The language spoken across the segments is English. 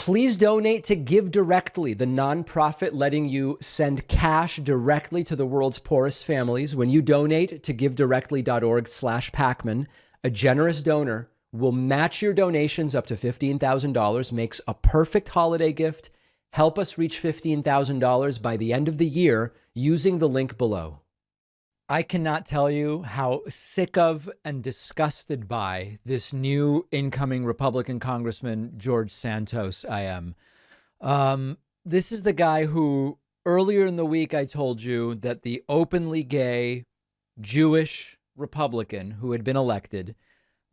Please donate to Give Directly, the nonprofit letting you send cash directly to the world's poorest families. When you donate to givedirectly.org/Pacman, a generous donor will match your donations up to $15,000, makes a perfect holiday gift. Help us reach $15,000 by the end of the year using the link below. I cannot tell you how sick of and disgusted by this new incoming Republican Congressman, George Santos, I am. This is the guy who earlier in the week I told you that the openly gay Jewish Republican who had been elected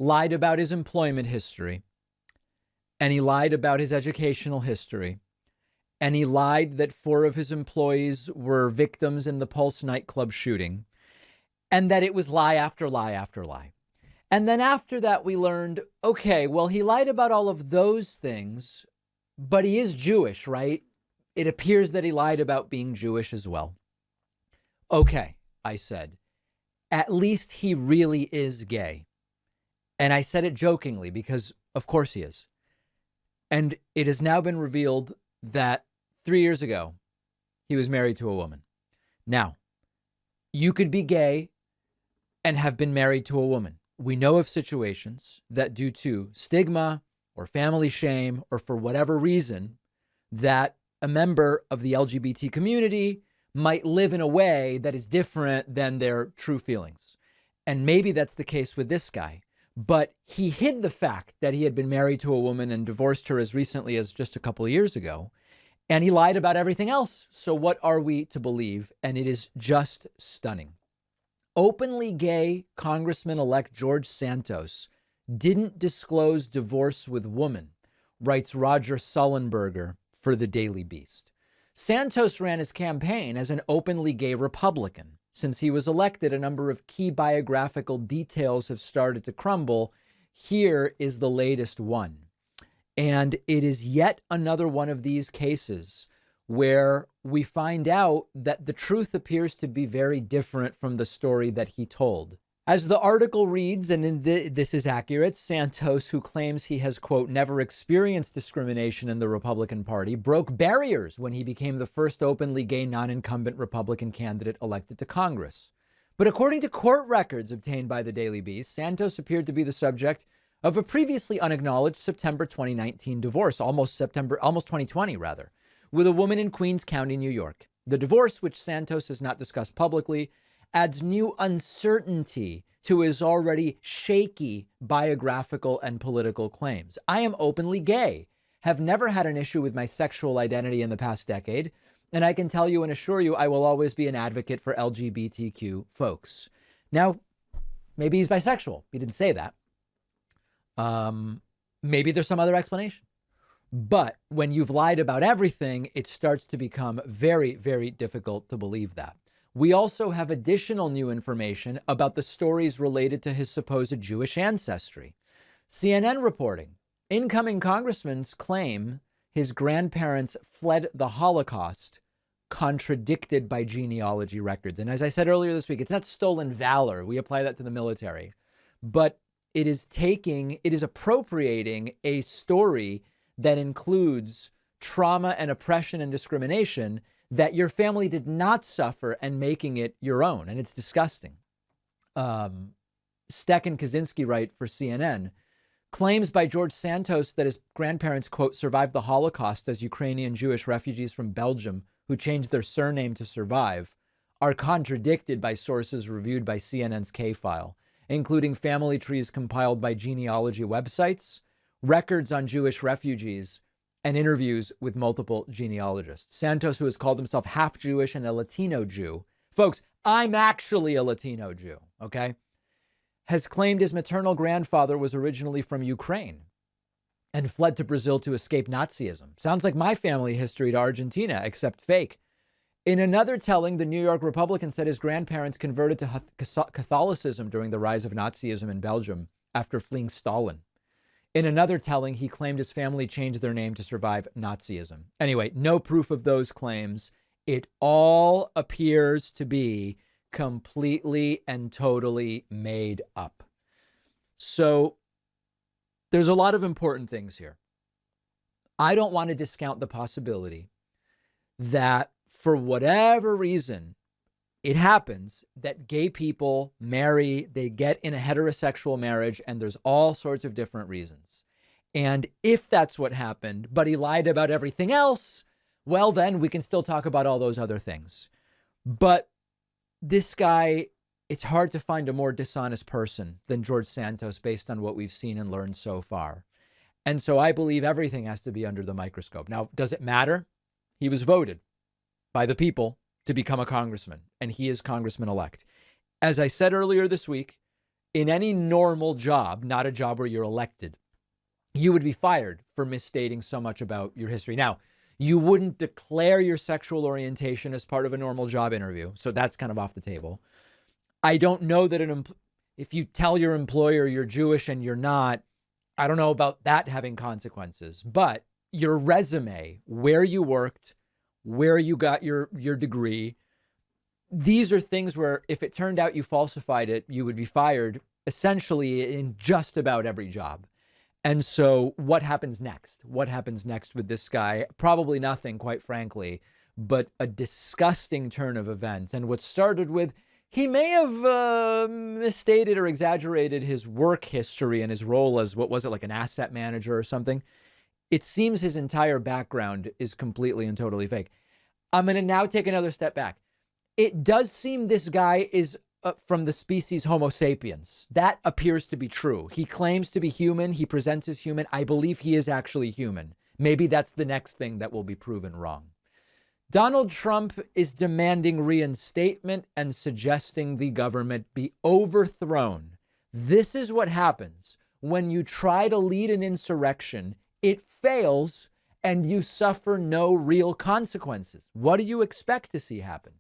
lied about his employment history, and he lied about his educational history, and he lied that 4 of his employees were victims in the Pulse nightclub shooting, and that it was lie after lie after lie. And then after that, we learned, okay, well, he lied about all of those things, but he is Jewish, right? It appears that he lied about being Jewish as well. Okay, I said, at least he really is gay. And I said it jokingly because, of course, he is. And it has now been revealed that 3 years ago, he was married to a woman. Now, you could be gay and have been married to a woman. We know of situations that due to stigma or family shame or for whatever reason, that a member of the LGBT community might live in a way that is different than their true feelings. And maybe that's the case with this guy. But he hid the fact that he had been married to a woman and divorced her as recently as just a couple of years ago. And he lied about everything else. So what are we to believe? And it is just stunning. Openly gay Congressman-elect George Santos didn't disclose divorce with woman, writes Roger Sullenberger for the Daily Beast. Santos ran his campaign as an openly gay Republican. Since he was elected, a number of key biographical details have started to crumble. Here is the latest one. And it is yet another one of these cases where we find out that the truth appears to be very different from the story that he told. As the article reads, and this is accurate, Santos, who claims he has, quote, never experienced discrimination in the Republican Party, broke barriers when he became the first openly gay non-incumbent Republican candidate elected to Congress. But according to court records obtained by the Daily Beast, Santos appeared to be the subject of a previously unacknowledged September 2019 divorce, almost 2020 rather, with a woman in Queens County, New York. The divorce, which Santos has not discussed publicly, adds new uncertainty to his already shaky biographical and political claims. I am openly gay, have never had an issue with my sexual identity in the past decade, and I can tell you and assure you I will always be an advocate for LGBTQ folks. Now, maybe he's bisexual. He didn't say that. Maybe there's some other explanation. But when you've lied about everything, it starts to become very, very difficult to believe that. We also have additional new information about the stories related to his supposed Jewish ancestry. CNN reporting, incoming congressmen claim his grandparents fled the Holocaust, contradicted by genealogy records. And as I said earlier this week, it's not stolen valor. We apply that to the military. But it is appropriating a story that includes trauma and oppression and discrimination that your family did not suffer and making it your own. And it's disgusting. Steck and Kaczynski write for CNN, claims by George Santos that his grandparents, quote, survived the Holocaust as Ukrainian Jewish refugees from Belgium who changed their surname to survive are contradicted by sources reviewed by CNN's K-File, including family trees compiled by genealogy websites, records on Jewish refugees, and interviews with multiple genealogists. Santos, who has called himself half Jewish and a Latino Jew, folks, I'm actually a Latino Jew, okay, has claimed his maternal grandfather was originally from Ukraine and fled to Brazil to escape Nazism. Sounds like my family history to Argentina, except fake. In another telling, the New York Republican said his grandparents converted to Catholicism during the rise of Nazism in Belgium after fleeing Stalin. In another telling, he claimed his family changed their name to survive Nazism. Anyway, no proof of those claims. It all appears to be completely and totally made up. So there's a lot of important things here. I don't want to discount the possibility that for whatever reason, it happens that gay people marry, they get in a heterosexual marriage, and there's all sorts of different reasons. And if that's what happened, but he lied about everything else, well, then we can still talk about all those other things. But this guy, it's hard to find a more dishonest person than George Santos based on what we've seen and learned so far. And so I believe everything has to be under the microscope. Now, does it matter? He was voted by the people to become a congressman, and he is congressman-elect. As I said earlier this week, in any normal job, not a job where you're elected, you would be fired for misstating so much about your history. Now, you wouldn't declare your sexual orientation as part of a normal job interview, so that's kind of off the table. I don't know that if you tell your employer you're Jewish and you're not, I don't know about that having consequences, but your resume, where you worked, where you got your degree, these are things where if it turned out you falsified it, you would be fired essentially in just about every job. And so what happens next? What happens next with this guy? Probably nothing, quite frankly, but a disgusting turn of events. And what started with, he may have misstated or exaggerated his work history and his role as, what was it, like an asset manager or something. It seems his entire background is completely and totally fake. I'm going to now take another step back. It does seem this guy is from the species Homo sapiens. That appears to be true. He claims to be human. He presents as human. I believe he is actually human. Maybe that's the next thing that will be proven wrong. Donald Trump is demanding reinstatement and suggesting the government be overthrown. This is what happens when you try to lead an insurrection. It fails and you suffer no real consequences. What do you expect to see happen?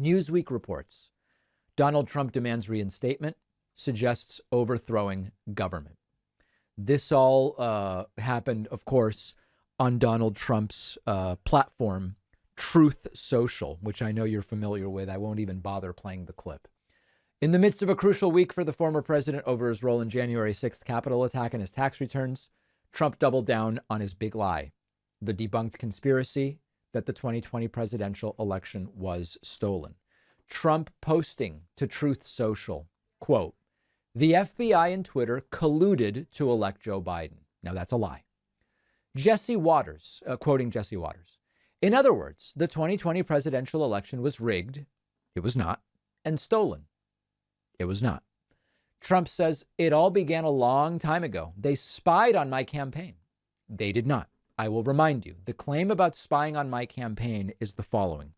Newsweek reports Donald Trump demands reinstatement, suggests overthrowing government. This all happened, of course, on Donald Trump's platform, Truth Social, which I know you're familiar with. I won't even bother playing the clip. In the midst of a crucial week for the former president over his role in January 6th Capitol attack and his tax returns, Trump doubled down on his big lie, the debunked conspiracy that the 2020 presidential election was stolen. Trump posting to Truth Social, quote, "The FBI and Twitter colluded to elect Joe Biden." Now that's a lie. Jesse Waters, quoting Jesse Waters. In other words, the 2020 presidential election was rigged. It was not. And stolen. It was not. Trump says it all began a long time ago. They spied on my campaign. They did not. I will remind you, the claim about spying on my campaign is the following.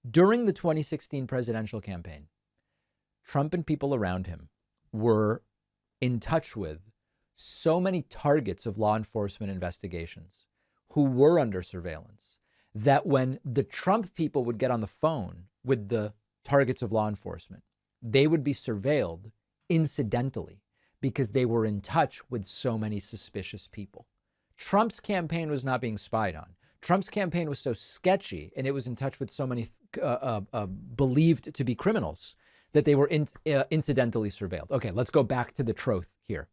During the 2016 presidential campaign, Trump and people around him were in touch with so many targets of law enforcement investigations who were under surveillance that when the Trump people would get on the phone with the targets of law enforcement, they would be surveilled incidentally because they were in touch with so many suspicious people. Trump's campaign was not being spied on. Trump's campaign was so sketchy and it was in touch with so many believed to be criminals that they were incidentally surveilled. Okay, let's go back to the truth here.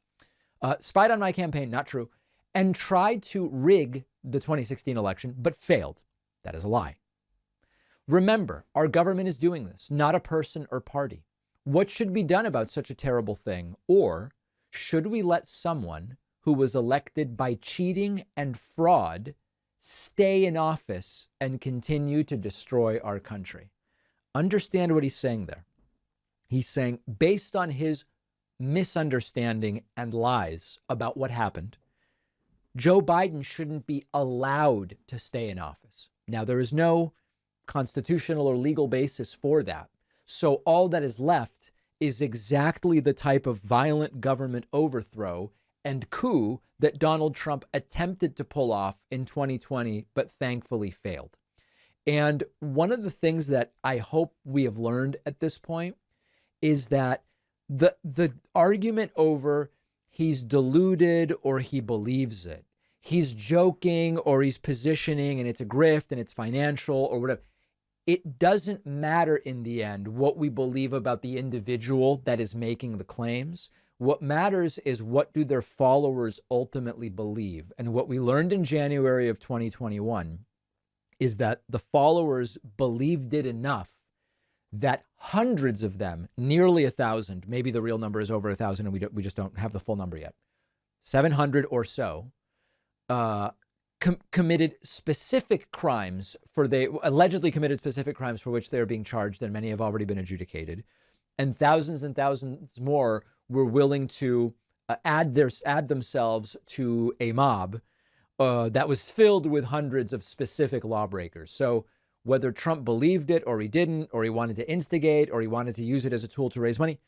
Spied on my campaign, not true, and tried to rig the 2016 election, but failed. That is a lie. Remember, our government is doing this, not a person or party. What should be done about such a terrible thing? Or should we let someone who was elected by cheating and fraud stay in office and continue to destroy our country? Understand what he's saying there. He's saying, based on his misunderstanding and lies about what happened, Joe Biden shouldn't be allowed to stay in office. Now, there is no constitutional or legal basis for that. So all that is left is exactly the type of violent government overthrow and coup that Donald Trump attempted to pull off in 2020, but thankfully failed. And one of the things that I hope we have learned at this point is that the argument over he's deluded or he believes it, he's joking or he's positioning and it's a grift and it's financial or whatever, it doesn't matter in the end what we believe about the individual that is making the claims. What matters is what do their followers ultimately believe. And what we learned in January of 2021 is that the followers believed it enough that hundreds of them, nearly 1,000, maybe the real number is over 1,000 and we just don't have the full number yet, 700 or so, committed specific crimes allegedly committed specific crimes for which they're being charged, and many have already been adjudicated. And thousands more were willing to add themselves to a mob that was filled with hundreds of specific lawbreakers. So whether Trump believed it or he didn't, or he wanted to instigate, or he wanted to use it as a tool to raise money,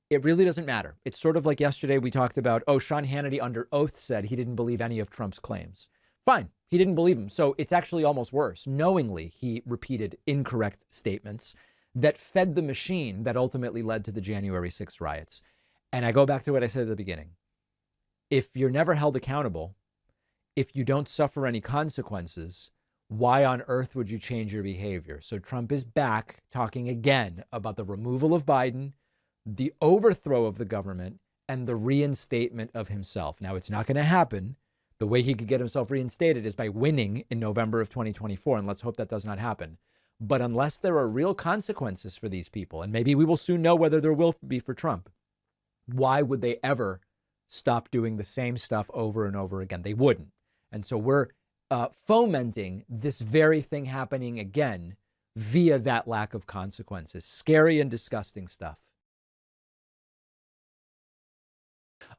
it really doesn't matter. It's sort of like yesterday we talked about, Sean Hannity under oath said he didn't believe any of Trump's claims. Fine, he didn't believe him. So it's actually almost worse. Knowingly, he repeated incorrect statements that fed the machine that ultimately led to the January 6th riots. And I go back to what I said at the beginning. If you're never held accountable, if you don't suffer any consequences, why on earth would you change your behavior? So Trump is back talking again about the removal of Biden, the overthrow of the government, and the reinstatement of himself. Now, it's not going to happen. The way he could get himself reinstated is by winning in November of 2024. And let's hope that does not happen. But unless there are real consequences for these people, and maybe we will soon know whether there will be for Trump, why would they ever stop doing the same stuff over and over again? They wouldn't. And so we're fomenting this very thing happening again via that lack of consequences. Scary and disgusting stuff.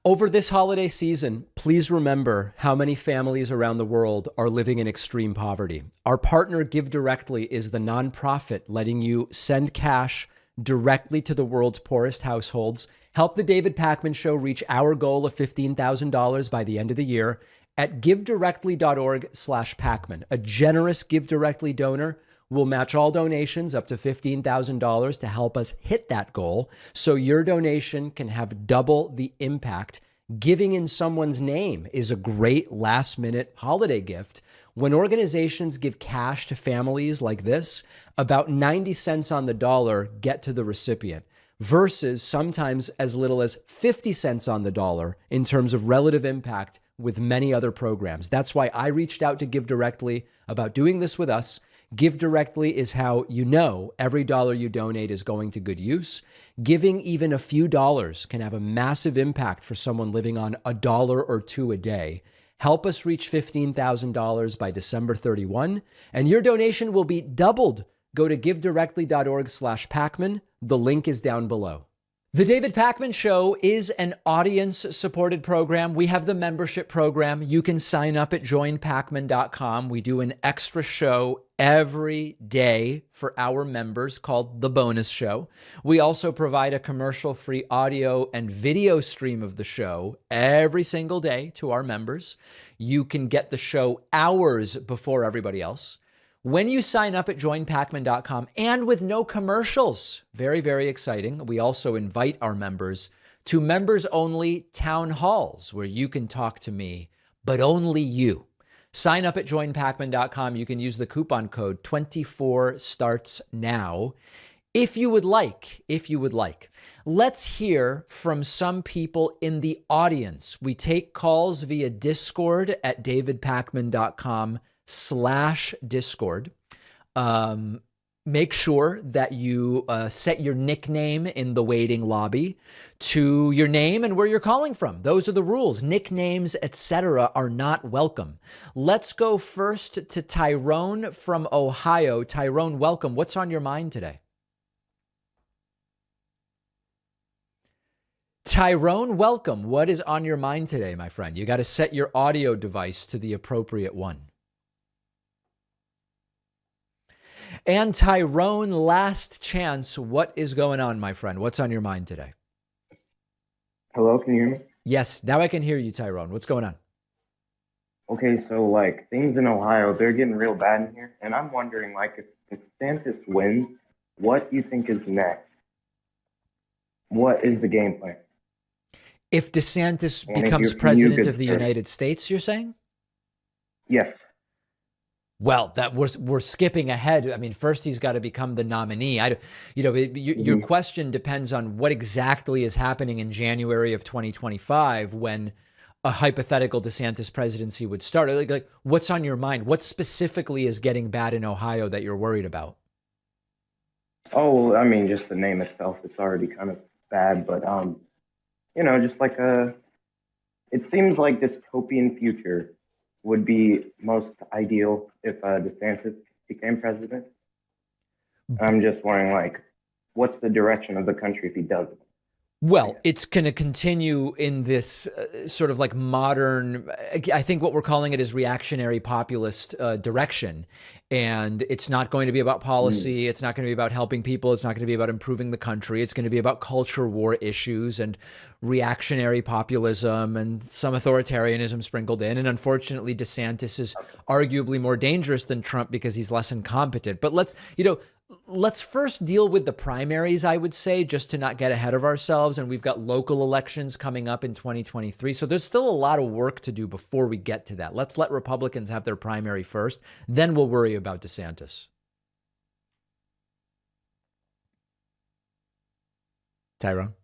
Over this holiday season, please remember how many families around the world are living in extreme poverty. Our partner, Give Directly, is the nonprofit letting you send cash directly to the world's poorest households. Help the David Pakman Show reach our goal of $15,000 by the end of the year at givedirectly.org/Pakman. A generous Give Directly donor will match all donations up to $15,000 to help us hit that goal, so your donation can have double the impact. Giving in someone's name is a great last-minute holiday gift. When organizations give cash to families like this, about 90 cents on the dollar get to the recipient, versus sometimes as little as 50 cents on the dollar in terms of relative impact with many other programs. That's why I reached out to Give Directly about doing this with us. Give Directly is how you know every dollar you donate is going to good use. Giving even a few dollars can have a massive impact for someone living on $1 or $2 a day. Help us reach $15,000 by December 31, and your donation will be doubled. Go to givedirectly.org/Pakman. The link is down below. The David Pakman Show is an audience-supported program. We have the membership program. You can sign up at joinpakman.com. We do an extra show every day for our members called The Bonus Show. We also provide a commercial-free audio and video stream of the show every single day to our members. You can get the show hours before everybody else. When you sign up at joinpakman.com and with no commercials, very, very exciting. We also invite our members to members-only town halls where you can talk to me, but only you. Sign up at joinpakman.com. You can use the coupon code 24StartsNow if you would like. Let's hear from some people in the audience. We take calls via Discord at davidpakman.com/Discord. Make sure that you set your nickname in the waiting lobby to your name and where you're calling from. Those are the rules. Nicknames, etc., are not welcome. Let's go first to Tyrone from Ohio. Tyrone, welcome. What's on your mind today? Tyrone, welcome. What is on your mind today, my friend? You got to set your audio device to the appropriate one. And Tyrone, last chance. What is going on, my friend? What's on your mind today? Hello, can you hear me? Yes, now I can hear you, Tyrone. What's going on? Okay, so like things in Ohio, they're getting real bad in here. And I'm wondering, like, if Santos wins, what do you think is next? What is the game plan? If DeSantis becomes president of the United States, you're saying? Yes. Well, that we're skipping ahead. I mean, first he's got to become the nominee. Your Mhm. question depends on what exactly is happening in January of 2025 when a hypothetical DeSantis presidency would start. Like, what's on your mind? What specifically is getting bad in Ohio that you're worried about? Oh, I mean, just the name itself, it's already kind of bad, but just like it seems like dystopian future would be most ideal if DeSantis became president. I'm just wondering, like, what's the direction of the country if he doesn't? I Well, guess. it's going to continue in this sort of like modern, I think what we're calling it is reactionary populist direction. And it's not going to be about Mm. policy. It's not going to be about helping people. It's not going to be about improving the country. It's going to be about culture war issues and reactionary populism and some authoritarianism sprinkled in. And unfortunately, DeSantis is arguably more dangerous than Trump because he's less incompetent. But let's first deal with the primaries, I would say, just to not get ahead of ourselves. And we've got local elections coming up in 2023. So there's still a lot of work to do before we get to that. Let's let Republicans have their primary first. Then we'll worry about DeSantis. Tyrone.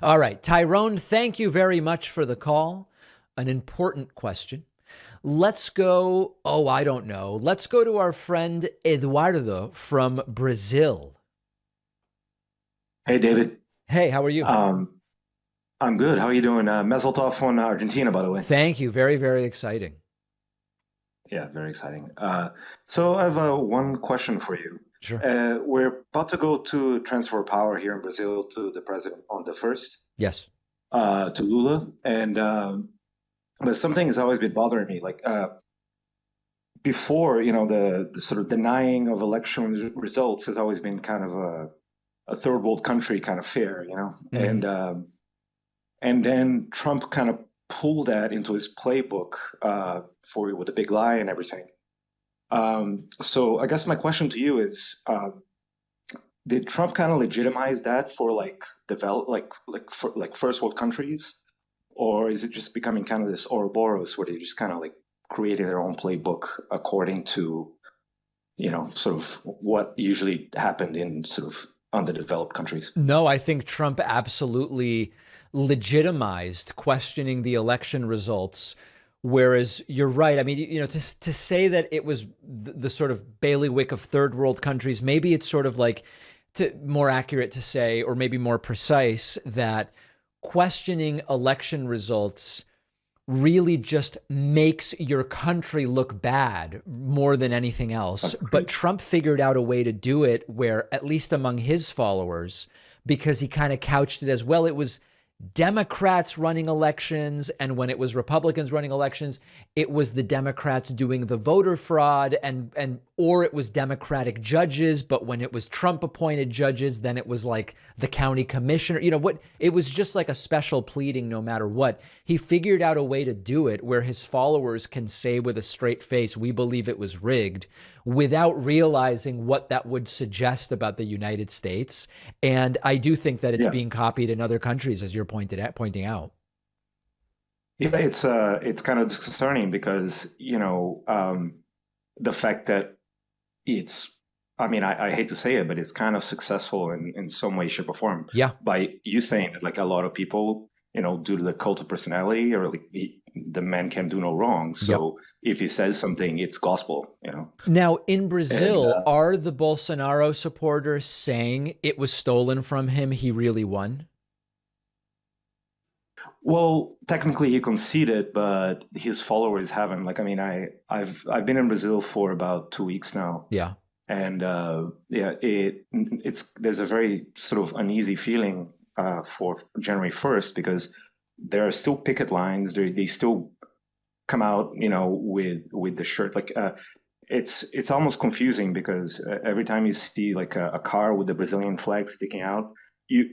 All right. Tyrone, thank you very much for the call. An important question. Let's go. Oh, I don't know. Let's go to our friend Eduardo from Brazil. Hey, David. Hey, how are you? Um, I'm good. How are you doing? Mazel tov on Argentina, by the way. Thank you. Very, very exciting. Yeah, very exciting. So I have one question for you. Sure. We're about to go to transfer power here in Brazil to the president on the 1st, Yes. to Lula. And but something has always been bothering me. Like before, the sort of denying of election results has always been kind of a third world country kind of fare, Mhm. And then Trump kind of pulled that into his playbook for with the big lie and everything. So I guess my question to you is, did Trump kind of legitimize that for like like first world countries, or is it just becoming kind of this Ouroboros where they just kind of like creating their own playbook according to sort of what usually happened in sort of underdeveloped countries? No, I think Trump absolutely legitimized questioning the election results. Whereas you're right. I mean, to say that it was the sort of bailiwick of third world countries, maybe it's sort of like more accurate to say, or maybe more precise, that questioning election results really just makes your country look bad more than anything else. But Agreed. Trump figured out a way to do it where, at least among his followers, because he kind of couched it as well, it was Democrats running elections. And when it was Republicans running elections, it was the Democrats doing the voter fraud or it was Democratic judges. But when it was Trump appointed judges, then it was like the county commissioner, it was just like a special pleading no matter what. He figured out a way to do it where his followers can say with a straight face, we believe it was rigged, without realizing what that would suggest about the United States. And I do think that it's Yeah. being copied in other countries, as you're pointing out. Yeah, it's kind of concerning because the fact that it's I mean I hate to say it, but it's kind of successful in some way, shape, or form Yeah. by you saying that like a lot of people, due to the cult of personality or like the man can do no wrong. Yep. So if he says something, it's gospel. Now, in And Brazil, are the Bolsonaro supporters saying it was stolen from him? He really won? well, technically he conceded, but his followers haven't. Like I mean, I've been in Brazil for about 2 weeks now. Yeah. And yeah, it's there's a very sort of uneasy feeling for January 1st because there are still picket lines. They still come out, with the shirt. Like it's almost confusing because every time you see like a car with the Brazilian flag sticking out, you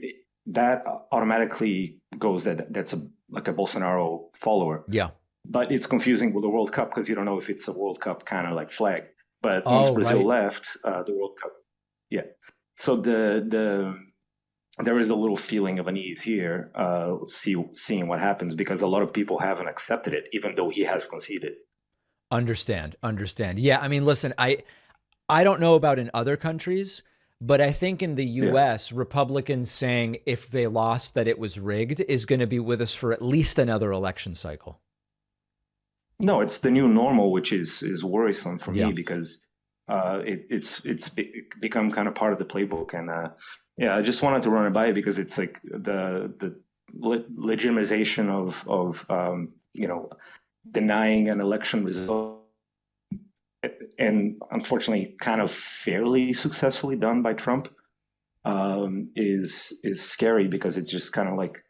that automatically goes that's like a Bolsonaro follower. Yeah. But it's confusing with the World Cup because you don't know if it's a World Cup kind of like flag. But once Oh, Brazil right. left the World Cup, yeah. So there is a little feeling of unease here, seeing what happens because a lot of people haven't accepted it, even though he has conceded. Understand. Yeah, I mean, listen, I don't know about in other countries, but I think in the US, Republicans saying if they lost that it was rigged is going to be with us for at least another election cycle. No, it's the new normal, which is worrisome for Yeah. me because become kind of part of the playbook. And yeah, I just wanted to run it by you because it's like the legitimization of denying an election result, and unfortunately kind of fairly successfully done by Trump, is scary because it's just kind of like,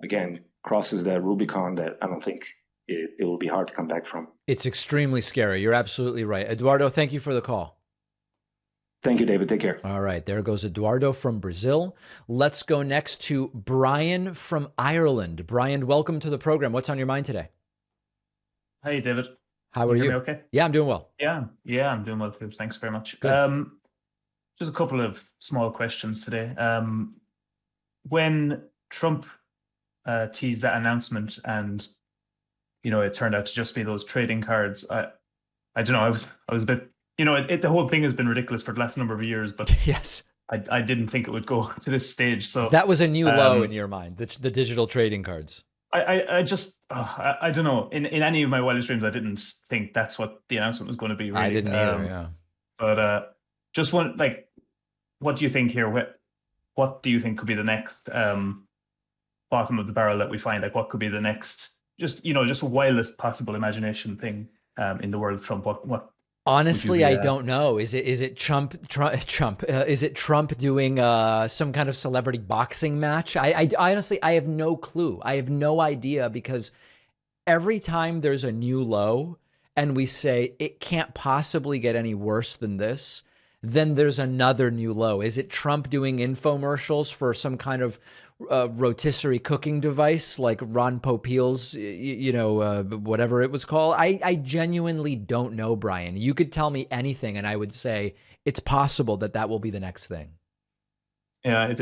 again, crosses that Rubicon that I don't think it will be hard to come back from. It's extremely scary. You're absolutely right. Eduardo, thank you for the call. Thank you, David. Take care. All right. There goes Eduardo from Brazil. Let's go next to Brian from Ireland. Brian, welcome to the program. What's on your mind today? Hey, David. How are you? Okay. Yeah, I'm doing well. Yeah, I'm doing well too. Thanks very much. Good. Just a couple of small questions today. When Trump teased that announcement and it turned out to just be those trading cards, I don't know, I was a bit, the whole thing has been ridiculous for the last number of years, but yes, I didn't think it would go to this stage. So that was a new low in your mind, the digital trading cards. I just, I don't know, in any of my wildest dreams, I didn't think that's what the announcement was going to be. Really. I didn't either, yeah. But just one, like, what do you think here? What do you think could be the next bottom of the barrel that we find? Like, what could be the next, just wildest possible imagination thing in the world of Trump? What? Honestly, I don't know. Is it Trump? Is it Trump doing some kind of celebrity boxing match? I honestly, I have no clue. I have no idea, because every time there's a new low and we say it can't possibly get any worse than this, then there's another new low. Is it Trump doing infomercials for some kind of rotisserie cooking device like Ron Popeil's, whatever it was called? I genuinely don't know, Brian. You could tell me anything and I would say it's possible that will be the next thing. Yeah,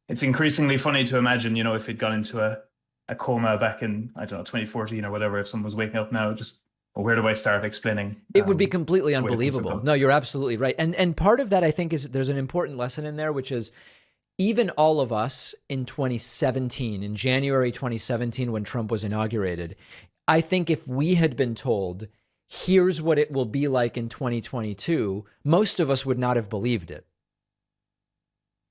it's increasingly funny to imagine, if he'd gone into a coma back in, I don't know, 2014 or whatever, if someone was waking up now, just, well, where do I start explaining? It would be completely unbelievable. No, you're absolutely right. And part of that, I think, is there's an important lesson in there, which is even all of us in 2017, in January 2017, when Trump was inaugurated, I think if we had been told, here's what it will be like in 2022, most of us would not have believed it.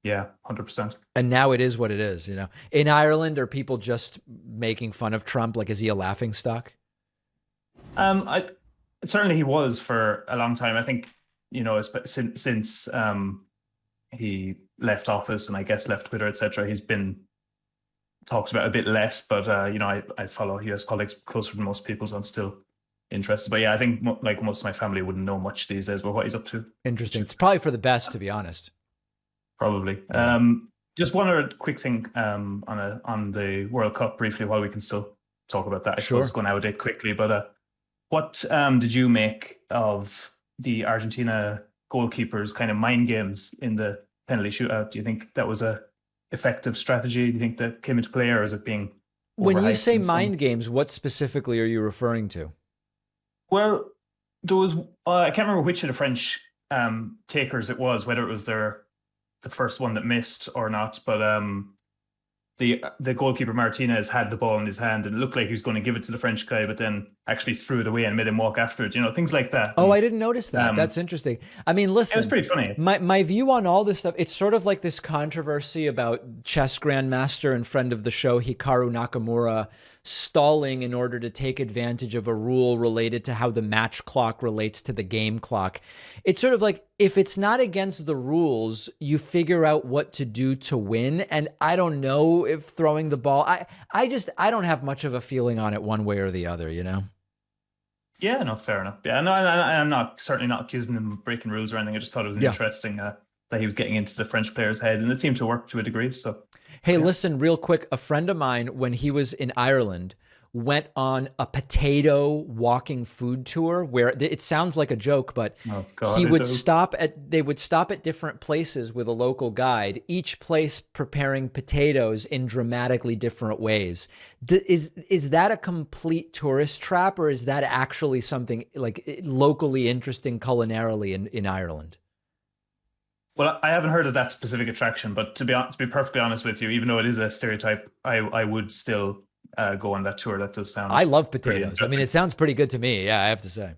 Yeah, 100%. And now it is what it is, In Ireland, are people just making fun of Trump? Like, is he a laughingstock? Certainly he was for a long time. I think, since he left office and I guess left Twitter, etc., he's been talked about a bit less. But I follow US politics closer than most people, so I'm still interested. But yeah, I think like most of my family wouldn't know much these days about what he's up to. Interesting. It's probably for the best, to be honest. Probably. Yeah. Just one other quick thing on the World Cup briefly, while we can still talk about that. I suppose going out of date quickly, but what did you make of the Argentina goalkeepers' kind of mind games in the penalty shootout? Do you think that was a effective strategy? Do you think that came into play, or is it being when you say mind games, what specifically are you referring to? Well, there was I can't remember which of the French takers it was, whether it was the first one that missed or not, but the goalkeeper Martinez had the ball in his hand and it looked like he was going to give it to the French guy, but then actually threw it away and made him walk after it, things like that. Oh, I didn't notice that. That's interesting. I mean, listen, it was pretty funny. My view on all this stuff, it's sort of like this controversy about chess grandmaster and friend of the show Hikaru Nakamura stalling in order to take advantage of a rule related to how the match clock relates to the game clock. It's sort of like, if it's not against the rules, you figure out what to do to win. And I don't know if throwing the ball, I don't have much of a feeling on it one way or the other, Yeah, no, fair enough. Yeah, no, I'm certainly not accusing him of breaking rules or anything. I just thought it was interesting that he was getting into the French player's head, and it seemed to work to a degree. So, hey, listen, real quick, a friend of mine, when he was in Ireland, went on a potato walking food tour where it sounds like a joke, but they would stop at different places with a local guide, each place preparing potatoes in dramatically different ways. Is that a complete tourist trap, or is that actually something like locally interesting culinarily in Ireland? Well, I haven't heard of that specific attraction, but to be perfectly honest with you, even though it is a stereotype, I would still go on that tour. That does sound. I love potatoes. I mean, it sounds pretty good to me. Yeah, I have to say.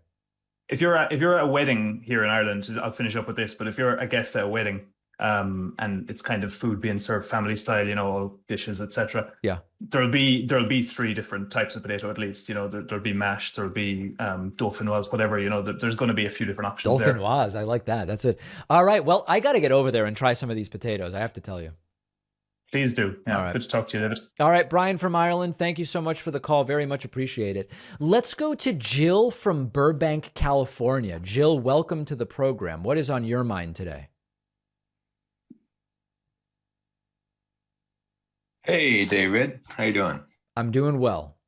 If you're at a wedding here in Ireland, I'll finish up with this. But if you're a guest at a wedding, and it's kind of food being served family style, all dishes, etc. Yeah, there'll be 3 different types of potato at least. There'll be mashed, there'll be dauphinoise, whatever. There's going to be a few different options. Dauphinoise, I like that. That's it. All right. Well, I got to get over there and try some of these potatoes. I have to tell you. Please do. Yeah, all right. Good to talk to you, David. All right, Brian from Ireland, thank you so much for the call. Very much appreciate it. Let's go to Jill from Burbank, California. Jill, welcome to the program. What is on your mind today? Hey, David. How you doing? I'm doing well.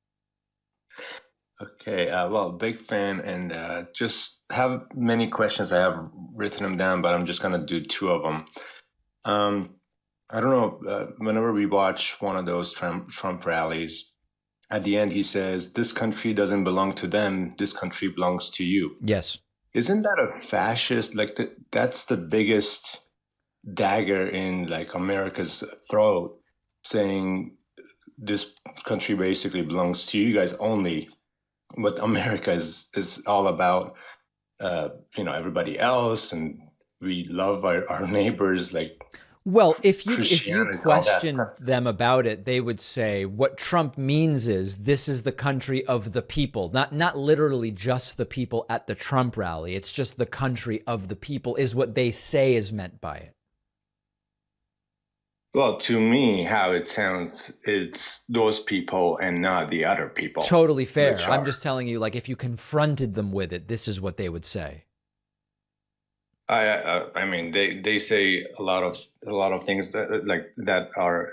Okay. Well, big fan, and just have many questions. I have written them down, but I'm just going to do 2 of them. I don't know, whenever we watch one of those Trump rallies, at the end he says, this country doesn't belong to them, this country belongs to you. Yes. Isn't that a fascist, that's the biggest dagger in America's throat, saying this country basically belongs to you guys only. What America is all about, everybody else, and we love our neighbors, Well, if you questioned them about it, they would say what Trump means is this is the country of the people, not literally just the people at the Trump rally. It's just the country of the people is what they say is meant by it. Well, to me, how it sounds, it's those people and not the other people. Totally fair. I'm just telling you, if you confronted them with it, this is what they would say. I mean, they say a lot of things that are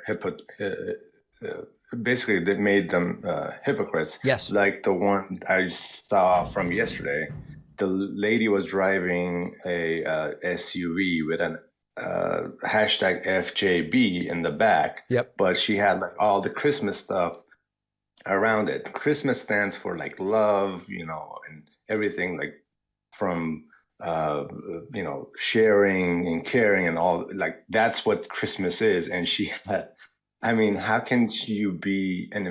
basically that made them hypocrites. Yes. Like the one I saw from yesterday, the lady was driving a SUV with an hashtag FJB in the back. Yep. But she had all the Christmas stuff around it. Christmas stands for love, and everything from sharing and caring and all, that's what Christmas is. And she had, how can you be an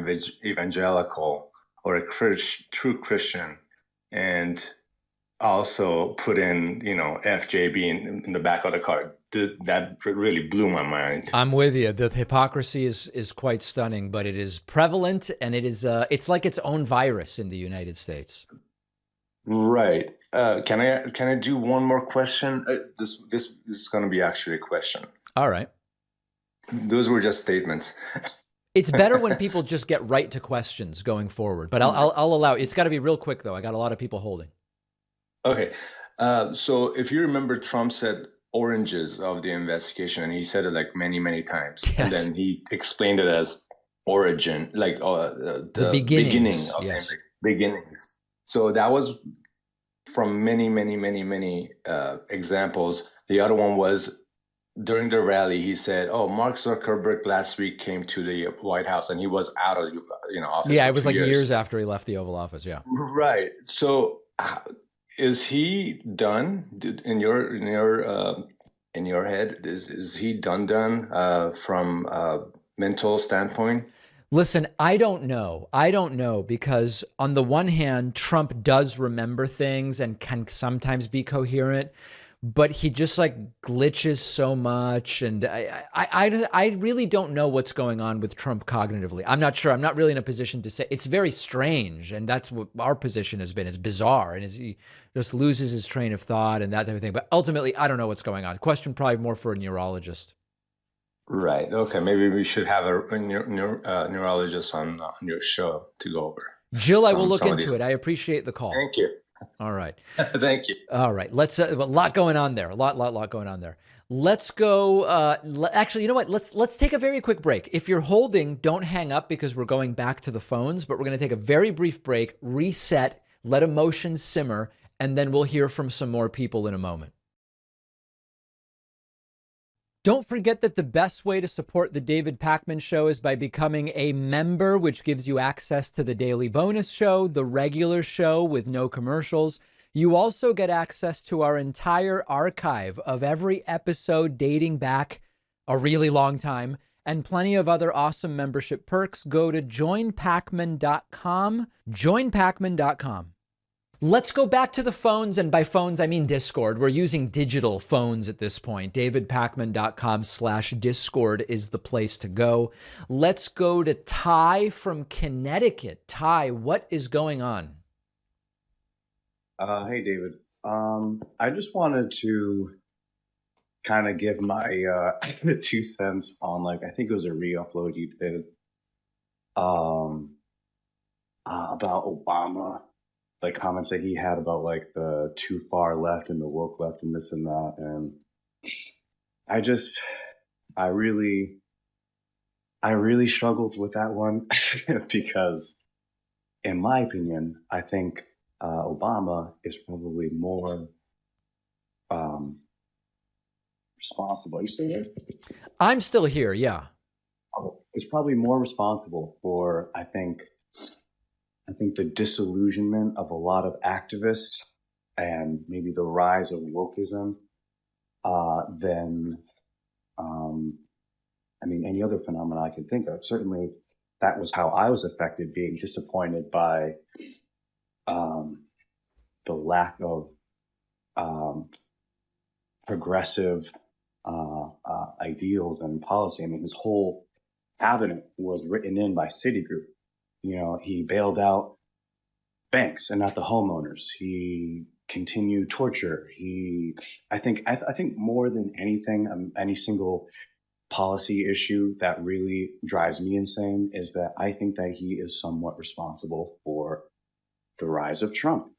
evangelical or a true Christian and also put in, FJB in the back of the car? That really blew my mind. I'm with you. The hypocrisy is quite stunning, but it is prevalent, and it's like its own virus in the United States. Right. Can I do one more question? This is going to be actually a question. All right. Those were just statements. It's better when people just get right to questions going forward, but I'll allow. It's got to be real quick though. I got a lot of people holding. Okay. So if you remember, Trump said oranges of the investigation, and he said it many times. Yes. And then he explained it as origin, the beginning of the beginnings. So that was from many examples. The other one was during the rally. He said, "Oh, Mark Zuckerberg last week came to the White House, and he was out of office." Yeah, it was years after he left the Oval Office. Yeah, right. So, is he done in your head? Is he done from a mental standpoint? Listen, I don't know because on the one hand, Trump does remember things and can sometimes be coherent, but he just glitches so much. And I really don't know what's going on with Trump cognitively. I'm not sure. I'm not really in a position to say. It's very strange. And that's what our position has been. It's bizarre. And he just loses his train of thought and that type of thing. But ultimately, I don't know what's going on. Question probably more for a neurologist. Right. Okay. Maybe we should have a neurologist on your show to go over. Jill, I will look into it. I appreciate the call. Thank you. All right. Thank you. All right. Let's a lot going on there. A lot going on there. Let's go. Actually, you know what? Let's take a very quick break. If you're holding, don't hang up because we're going back to the phones, but we're going to take a very brief break, reset, let emotions simmer, and then we'll hear from some more people in a moment. Don't forget that the best way to support the David Pakman Show is by becoming a member, which gives you access to the daily bonus show, the regular show with no commercials. You also get access to our entire archive of every episode dating back a really long time and plenty of other awesome membership perks. Go to joinpakman.com, joinpakman.com. Let's go back to the phones, and by phones, I mean Discord. We're using digital phones at this point. davidpakman.com/Discord is the place to go. Let's go to Ty from Connecticut. Ty, what is going on? Hey, David. I just wanted to kind of give my 2 cents on, like, I think it was a re-upload you did about Obama. Like comments that he had about like the too far left and the woke left and this and that. And I really struggled with that one because in my opinion, I think Obama is probably more responsible. Are you still there? I'm still here, yeah. It's probably more responsible for, I think the disillusionment of a lot of activists and maybe the rise of wokeism than, any other phenomena I can think of. Certainly, that was how I was affected, being disappointed by the lack of progressive ideals and policy. I mean, his whole cabinet was written in by Citigroup. You know, he bailed out banks and not the homeowners. He continued torture. I think more than anything, any single policy issue that really drives me insane is that I think that he is somewhat responsible for the rise of Trump.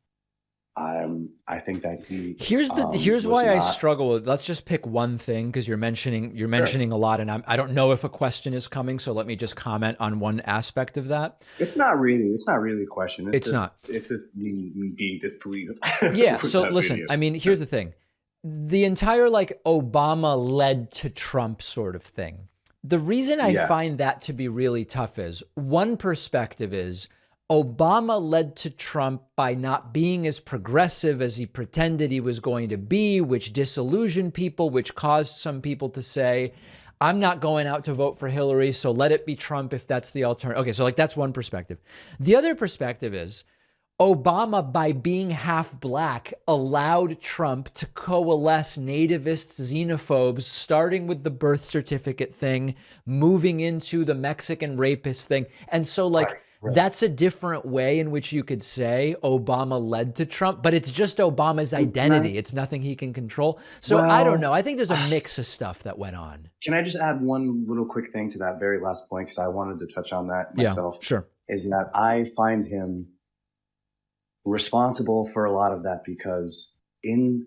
I think that here's why I struggle with. Let's just pick one thing, because you're mentioning a lot, and I don't know if a question is coming, so let me just comment on one aspect of that. It's not really a question. It's not. It's just me being displeased. Yeah. So listen, video. I mean, here's the thing: the entire like Obama led to Trump sort of thing. The reason I find that to be really tough is one perspective is Obama led to Trump by not being as progressive as he pretended he was going to be, which disillusioned people, which caused some people to say, I'm not going out to vote for Hillary, so let it be Trump if that's the alternative. Okay, so like that's one perspective. The other perspective is Obama, by being half black, allowed Trump to coalesce nativists, xenophobes, starting with the birth certificate thing, moving into the Mexican rapist thing. And so like, that's a different way in which you could say Obama led to Trump, but it's just Obama's identity. It's nothing he can control. So I don't know. I think there's a mix of stuff that went on. Can I just add one little quick thing to that very last point? Because I wanted to touch on that myself. Yeah, sure. Is that I find him responsible for a lot of that, because in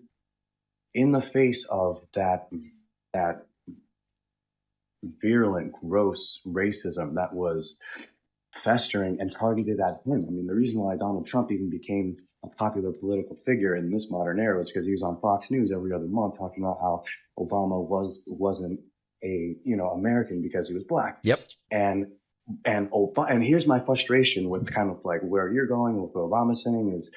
the face of that virulent, gross racism that was festering and targeted at him. I mean, the reason why Donald Trump even became a popular political figure in this modern era was because he was on Fox News every other month talking about how Obama wasn't a American because he was black. Yep. And here's my frustration with kind of like where you're going with what Obama's saying is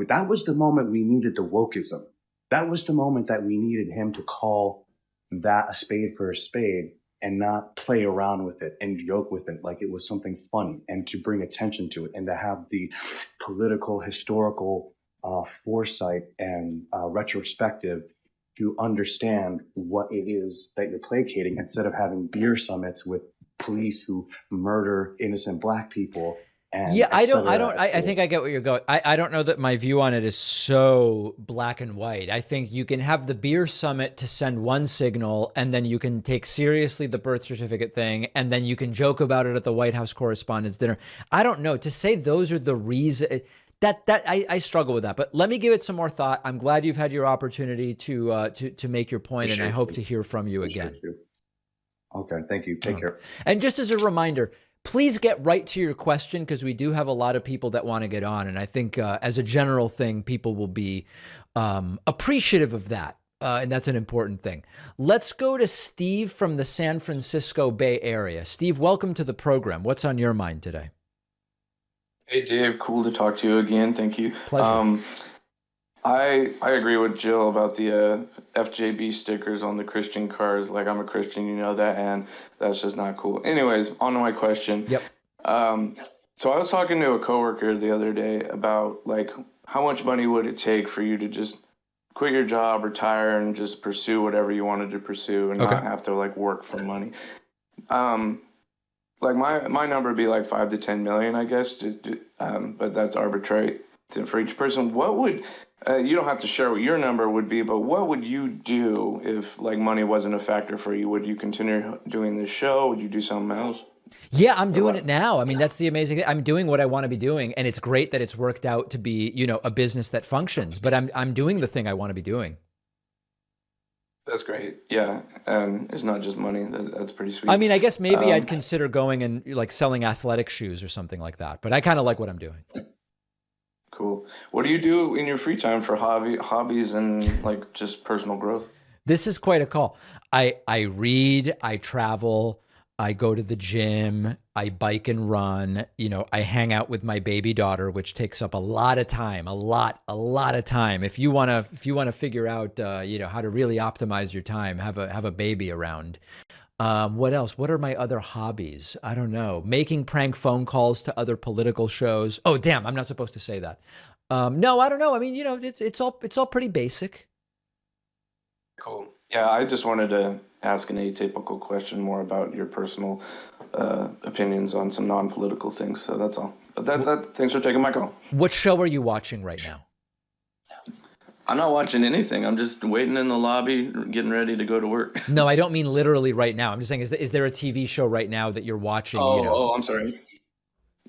that was the moment we needed the wokeism. That was the moment that we needed him to call that a spade for a spade and not play around with it and joke with it like it was something funny, and to bring attention to it and to have the political, historical foresight and retrospective to understand what it is that you're placating, instead of having beer summits with police who murder innocent black people. Yeah, I think I get where you're going. I don't know that my view on it is so black and white. I think you can have the beer summit to send one signal, and then you can take seriously the birth certificate thing, and then you can joke about it at the White House Correspondents' Dinner. I don't know. To say those are the reason, I struggle with that, but let me give it some more thought. I'm glad you've had your opportunity to make your point, and I hope to hear from you again. Okay, thank you. Take care. And just as a reminder, please get right to your question, because we do have a lot of people that want to get on, and I think as a general thing, people will be appreciative of that, and that's an important thing. Let's go to Steve from the San Francisco Bay Area. Steve, welcome to the program. What's on your mind today? Hey, Dave. Cool to talk to you again. Thank you. Pleasure. I agree with Jill about the FJB stickers on the Christian cars. Like, I'm a Christian, you know that, and that's just not cool. Anyways, on to my question. Yep. So I was talking to a coworker the other day about, like, how much money would it take for you to just quit your job, retire, and just pursue whatever you wanted to pursue and not have to, like, work for money. Like, my number would be like 5 to 10 million, I guess, but that's arbitrary for each person. What would you don't have to share what your number would be, but what would you do if, like, money wasn't a factor for you? Would you continue doing this show? Would you do something else? Yeah, I'm doing it now. I mean, that's the amazing thing. I'm doing what I want to be doing, and it's great that it's worked out to be, you know, a business that functions, but I'm doing the thing I want to be doing. That's great. Yeah. It's not just money. That's pretty sweet. I mean, I guess maybe I'd consider going and, like, selling athletic shoes or something like that, but I kind of like what I'm doing. Cool. What do you do in your free time for hobbies and, like, just personal growth? This is quite a call. I read, I travel, I go to the gym, I bike and run, you know, I hang out with my baby daughter, which takes up a lot of time, a lot of time. If you want to figure out, you know, how to really optimize your time, have a baby around. What else? What are my other hobbies? I don't know. Making prank phone calls to other political shows. Oh, damn, I'm not supposed to say that. No, I don't know. I mean, you know, it's all pretty basic. Cool. Yeah, I just wanted to ask an atypical question more about your personal opinions on some non-political things. So that's all. But thanks for taking my call. What show are you watching right now? I'm not watching anything. I'm just waiting in the lobby, getting ready to go to work. No, I don't mean literally right now. I'm just saying, is there a TV show right now that you're watching? I'm sorry.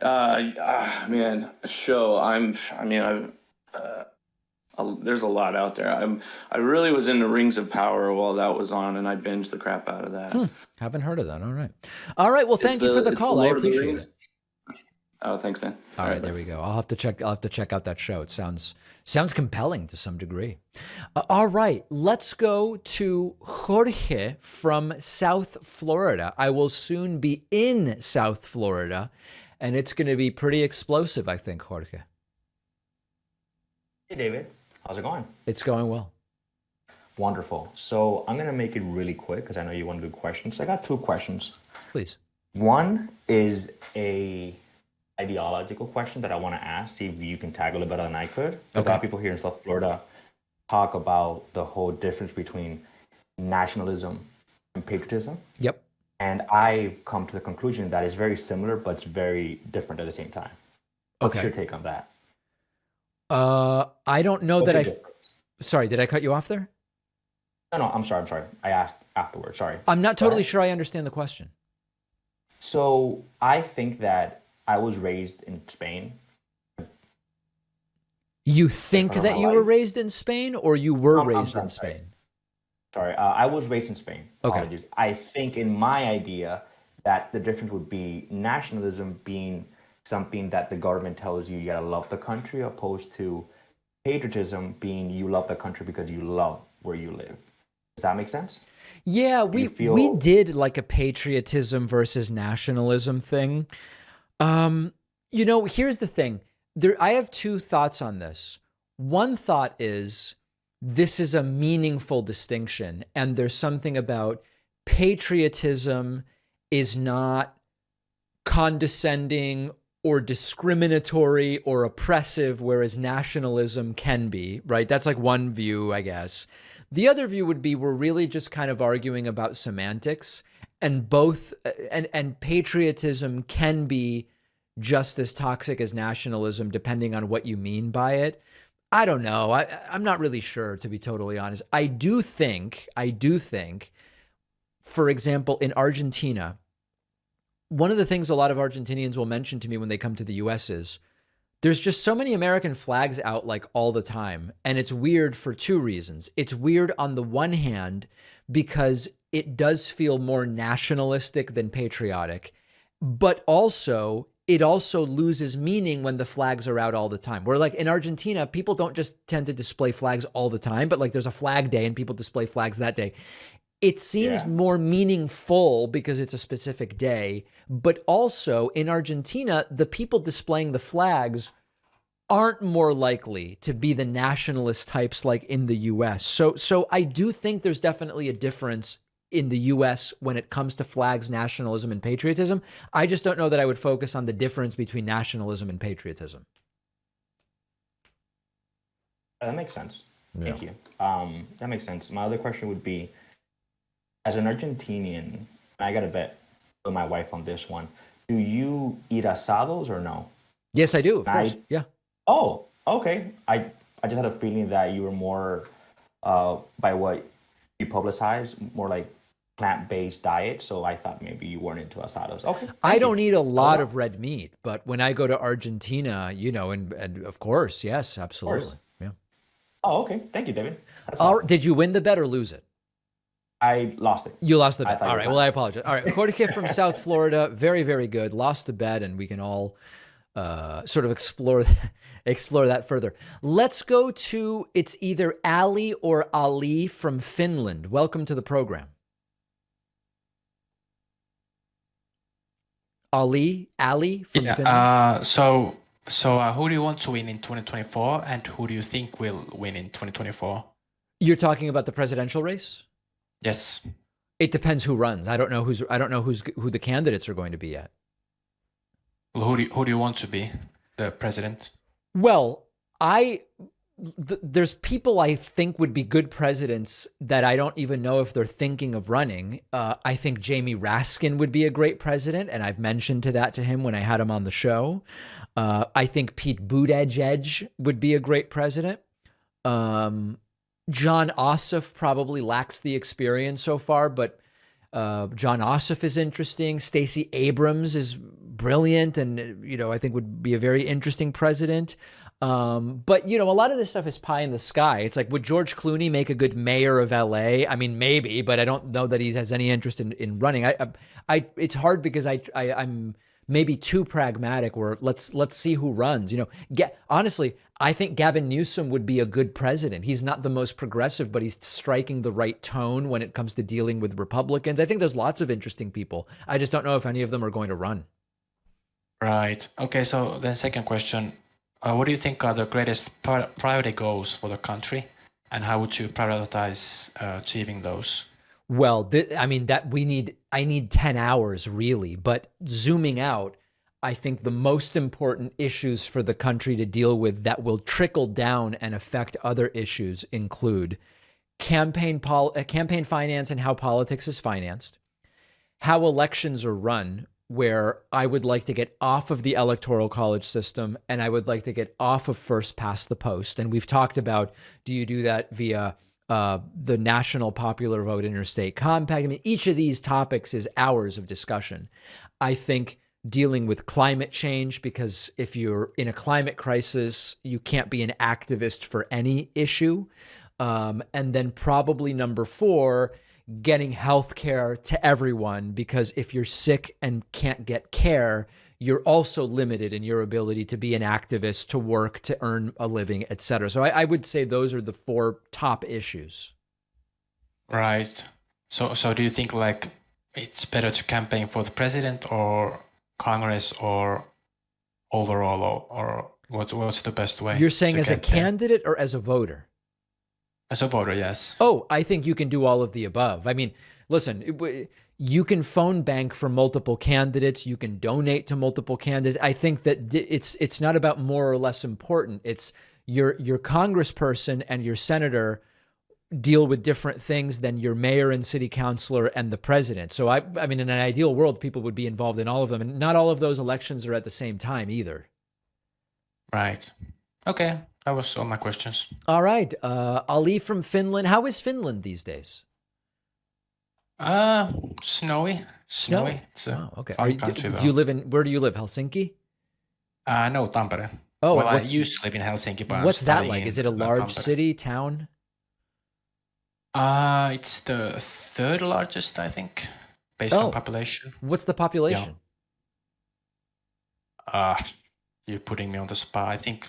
Man, a show. There's a lot out there. I really was into Rings of Power while that was on, and I binged the crap out of that. Haven't heard of that. All right. Well, thank you for the call. I appreciate it. Oh, thanks, man. All right, there we go. I'll have to check out that show. It sounds compelling to some degree. All right, let's go to Jorge from South Florida. I will soon be in South Florida, and it's going to be pretty explosive, I think, Jorge. Hey, David. How's it going? It's going well. Wonderful. So I'm going to make it really quick because I know you want to do questions. I got 2 questions. Please. One is a ideological question that I want to ask, see if you can tackle it better than I could. A lot of people here in South Florida talk about the whole difference between nationalism and patriotism. Yep. And I've come to the conclusion that it's very similar, but it's very different at the same time. What's your take on that? I don't know Sorry, did I cut you off there? No, I'm sorry. I asked afterwards. Sorry. I'm not totally sure I understand the question. So I think that I was raised in Spain. You think that you were raised in Spain, or you were raised in Spain? Sorry, I was raised in Spain. Okay. Apologies. I think in my idea that the difference would be nationalism being something that the government tells you gotta love the country, opposed to patriotism being you love the country because you love where you live. Does that make sense? Yeah, we did like a patriotism versus nationalism thing. You know, here's the thing. I have 2 thoughts on this. One thought is this is a meaningful distinction, and there's something about patriotism is not condescending or discriminatory or oppressive, whereas nationalism can be, right? That's like one view, I guess. The other view would be we're really just kind of arguing about semantics, and and patriotism can be just as toxic as nationalism, depending on what you mean by it. I don't know. I'm not really sure, to be totally honest. I do think, for example, in Argentina, one of the things a lot of Argentinians will mention to me when they come to the U.S. is there's just so many American flags out like all the time. And it's weird for two reasons. It's weird on the one hand, because it does feel more nationalistic than patriotic, but also it also loses meaning when the flags are out all the time. Where like in Argentina, people don't just tend to display flags all the time, but like there's a flag day and people display flags that day. It seems more meaningful because it's a specific day, but also in Argentina, the people displaying the flags aren't more likely to be the nationalist types like in the US. So I do think there's definitely a difference in the US when it comes to flags, nationalism, and patriotism. I just don't know that I would focus on the difference between nationalism and patriotism. That makes sense. Thank you. That makes sense. My other question would be, as an Argentinian, I got to bet with my wife on this one, do you eat asados or no? Yes, I do, of course. Yeah. Oh, okay. I just had a feeling that you were more, by what you publicize, more like plant-based diet. So I thought maybe you weren't into asados. Okay. I don't eat a lot of red meat, but when I go to Argentina, you know, and of course, yes, absolutely. Yeah. Oh, okay. Thank you, David. Did you win the bet or lose it? I lost it. You lost the bet. All right. Well, I apologize. All right. Jorge from South Florida, very, very good. Lost the bet, and we can all sort of explore that further. Let's go to, it's either Ali or Ali from Finland. Welcome to the program. Ali from Finland. So who do you want to win in 2024, and who do you think will win in 2024? You're talking about the presidential race? Yes. It depends who runs. I don't know who the candidates are going to be yet. Well, who do you want to be the president? Well, there's people I think would be good presidents that I don't even know if they're thinking of running. I think Jamie Raskin would be a great president, and I've mentioned that to him when I had him on the show. I think Pete Buttigieg would be a great president. John Ossoff probably lacks the experience so far, but John Ossoff is interesting. Stacey Abrams is brilliant and, you know, I think would be a very interesting president. But, you know, a lot of this stuff is pie in the sky. It's like, would George Clooney make a good mayor of LA? I mean, maybe, but I don't know that he has any interest in running. It's hard because I'm maybe too pragmatic where let's see who runs. You know, honestly, I think Gavin Newsom would be a good president. He's not the most progressive, but he's striking the right tone when it comes to dealing with Republicans. I think there's lots of interesting people. I just don't know if any of them are going to run. Right. Okay, so the second question, what do you think are the greatest priority goals for the country, and how would you prioritize achieving those? Well, I need 10 hours really, but zooming out, I think the most important issues for the country to deal with that will trickle down and affect other issues include campaign finance and how politics is financed, how elections are run, where I would like to get off of the electoral college system and I would like to get off of first past the post. And we've talked about, do you do that via the national popular vote interstate compact? I mean, each of these topics is hours of discussion. I think dealing with climate change, because if you're in a climate crisis, you can't be an activist for any issue. And then probably number 4, getting healthcare to everyone, because if you're sick and can't get care, you're also limited in your ability to be an activist, to work, to earn a living, et cetera. So I would say those are the 4 top issues. Right. So do you think like it's better to campaign for the president or Congress or overall, or what's the best way? You're saying as a candidate or as a voter? As a voter, yes. Oh, I think you can do all of the above. I mean, listen, you can phone bank for multiple candidates. You can donate to multiple candidates. I think that it's not about more or less important. It's your congressperson and your senator deal with different things than your mayor and city councilor and the president. So I mean, in an ideal world, people would be involved in all of them, and not all of those elections are at the same time either. Right. Okay. That was all my questions. All right. Ali from Finland. How is Finland these days? Snowy. It's a okay. fun country, do you live where do you live? Helsinki? No, Tampere. Oh, well, and I used to live in Helsinki, but I'm what's that studying like? in Is it a large Tampere. city, town? It's the third largest, I think, based on Oh, population. what's the Yeah. population? You're putting me on the spot. I think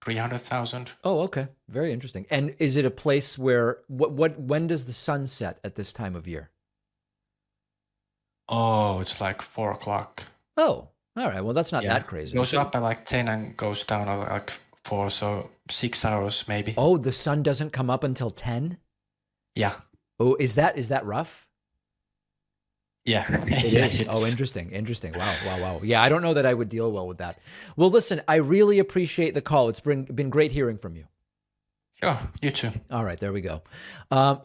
300,000. Oh, okay. Very interesting. And is it a place where when does the sun set at this time of year? Oh, it's like 4 o'clock. Oh, all right. Well, that's not Yeah. that crazy. Goes up at like 10 and goes down at like 4, so 6 hours maybe. Oh, the sun doesn't come up until 10? Yeah. Oh, is that rough? Yeah. It Yeah, is. it Oh, is. interesting. Wow. Yeah, I don't know that I would deal well with that. Well, listen, I really appreciate the call. It's been great hearing from you. Sure, you too. All right, there we go.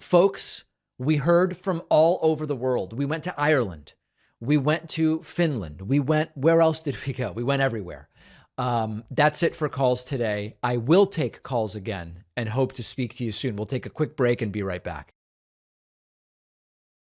Folks, we heard from all over the world. We went to Ireland. We went to Finland. Where else did we go? We went everywhere. That's it for calls today. I will take calls again and hope to speak to you soon. We'll take a quick break and be right back.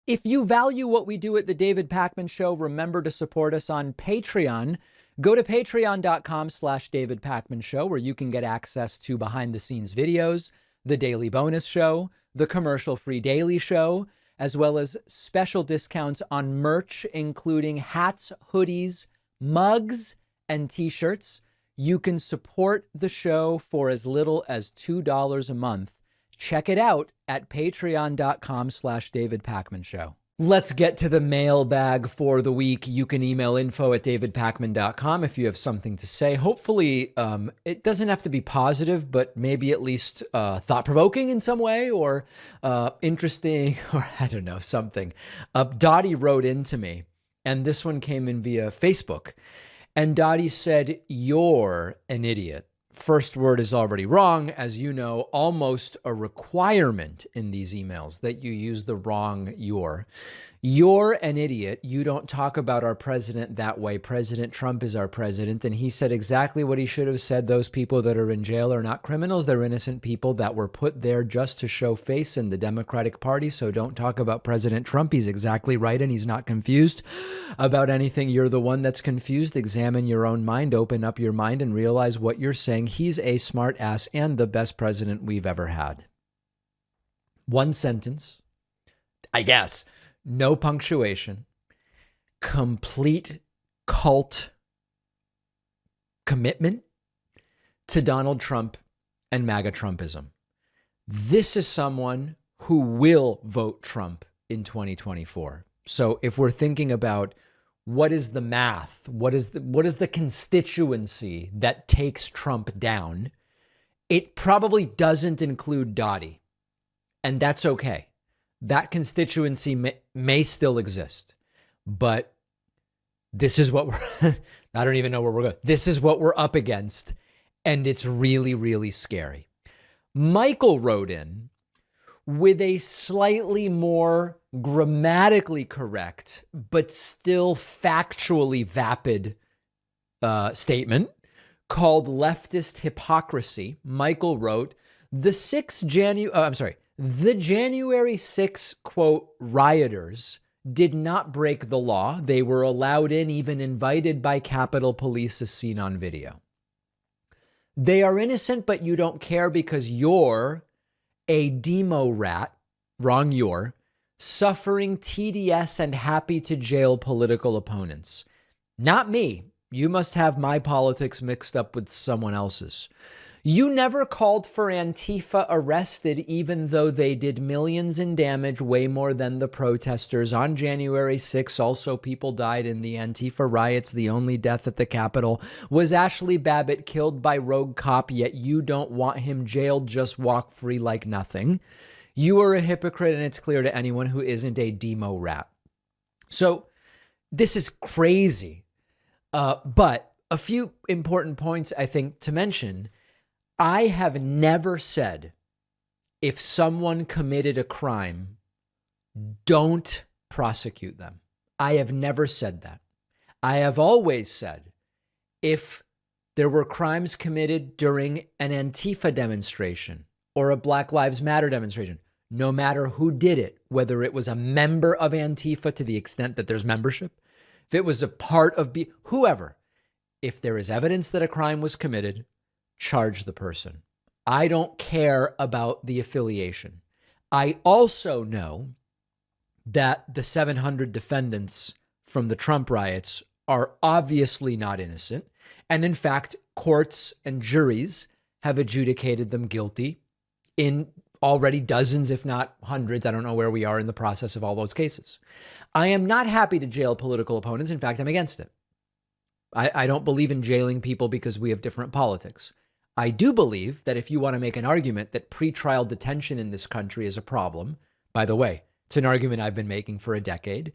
If you value what we do at The David Pakman Show, remember to support us on Patreon. Go to patreon.com/David Pakman Show, where you can get access to behind the scenes videos, the daily bonus show, the commercial-free daily show, as well as special discounts on merch, including hats, hoodies, mugs, and t-shirts. You can support the show for as little as $2 a month. Check it out at patreon.com/David Pakman Show. Let's get to the mailbag for the week. You can email info@davidpakman.com if you have something to say. Hopefully, it doesn't have to be positive, but maybe at least thought-provoking in some way, or interesting, or I don't know, something. Dottie wrote into me, and this one came in via Facebook. And Dottie said, "You're an idiot." First word is already wrong, as you know, almost a requirement in these emails that you use the wrong "you're." You're an idiot. You don't talk about our president that way. President Trump is our president, and he said exactly what he should have said. Those people that are in jail are not criminals. They're innocent people that were put there just to show face in the Democratic Party. So don't talk about President Trump. He's exactly right, and he's not confused about anything. You're the one that's confused. Examine your own mind, open up your mind, and realize what you're saying. He's a smart ass and the best president we've ever had. One sentence, I guess. No punctuation, complete cult commitment to Donald Trump and MAGA Trumpism. This is someone who will vote Trump in 2024. So if we're thinking about what is the math, what is the constituency that takes Trump down, it probably doesn't include Dottie, and that's okay. That constituency may still exist, but this is what we're, I don't even know where we're going. This is what we're up against, and it's really, really scary. Michael wrote in with a slightly more grammatically correct, but still factually vapid statement called leftist hypocrisy. Michael wrote, the January 6, quote, rioters did not break the law. They were allowed in, even invited by Capitol Police as seen on video. They are innocent, but you don't care because you're a demo rat, wrong you're, suffering TDS and happy to jail political opponents. Not me. You must have my politics mixed up with someone else's. You never called for Antifa arrested, even though they did millions in damage, way more than the protesters. On January 6, also people died in the Antifa riots. The only death at the Capitol was Ashley Babbitt, killed by rogue cop, yet you don't want him jailed, just walk free like nothing. You are a hypocrite, and it's clear to anyone who isn't a demo rat. So this is crazy. But a few important points, I think, to mention. I have never said if someone committed a crime, don't prosecute them. I have never said that. I have always said if there were crimes committed during an Antifa demonstration or a Black Lives Matter demonstration, no matter who did it, whether it was a member of Antifa to the extent that there's membership, if it was a part of whoever, if there is evidence that a crime was committed, charge the person. I don't care about the affiliation. I also know that the 700 defendants from the Trump riots are obviously not innocent. And in fact, courts and juries have adjudicated them guilty in already dozens, if not hundreds. I don't know where we are in the process of all those cases. I am not happy to jail political opponents. In fact, I'm against it. I don't believe in jailing people because we have different politics. I do believe that if you want to make an argument that pretrial detention in this country is a problem, by the way, it's an argument I've been making for a decade,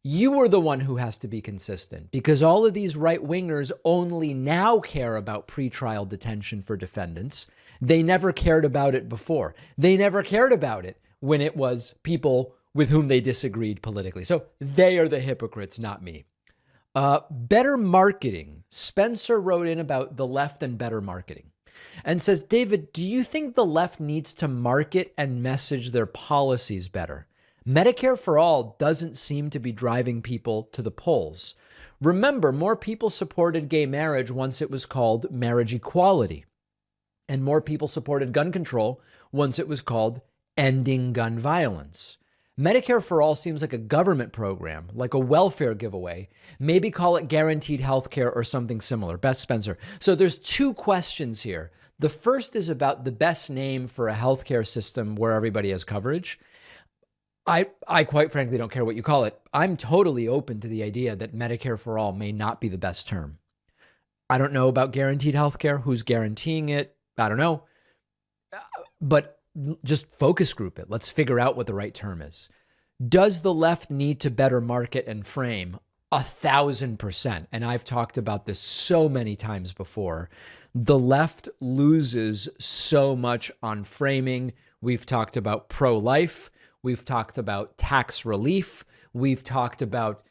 you are the one who has to be consistent, because all of these right-wingers only now care about pretrial detention for defendants. They never cared about it before. They never cared about it when it was people with whom they disagreed politically. So they are the hypocrites, not me. Better marketing. Spencer wrote in about the left and better marketing and says, David, do you think the left needs to market and message their policies better? Medicare for all doesn't seem to be driving people to the polls. Remember, more people supported gay marriage once it was called marriage equality, and more people supported gun control once it was called ending gun violence. Medicare for all seems like a government program, like a welfare giveaway. Maybe call it guaranteed health care or something similar. Beth Spencer. So there's two questions here. The first is about the best name for a healthcare system where everybody has coverage. I quite frankly don't care what you call it. I'm totally open to the idea that Medicare for all may not be the best term. I don't know about guaranteed healthcare, who's guaranteeing it. I don't know. But just focus group it. Let's figure out what the right term is. Does the left need to better market and frame? 1,000%. And I've talked about this so many times before. The left loses so much on framing. We've talked about pro-life. We've talked about tax relief. We've talked about,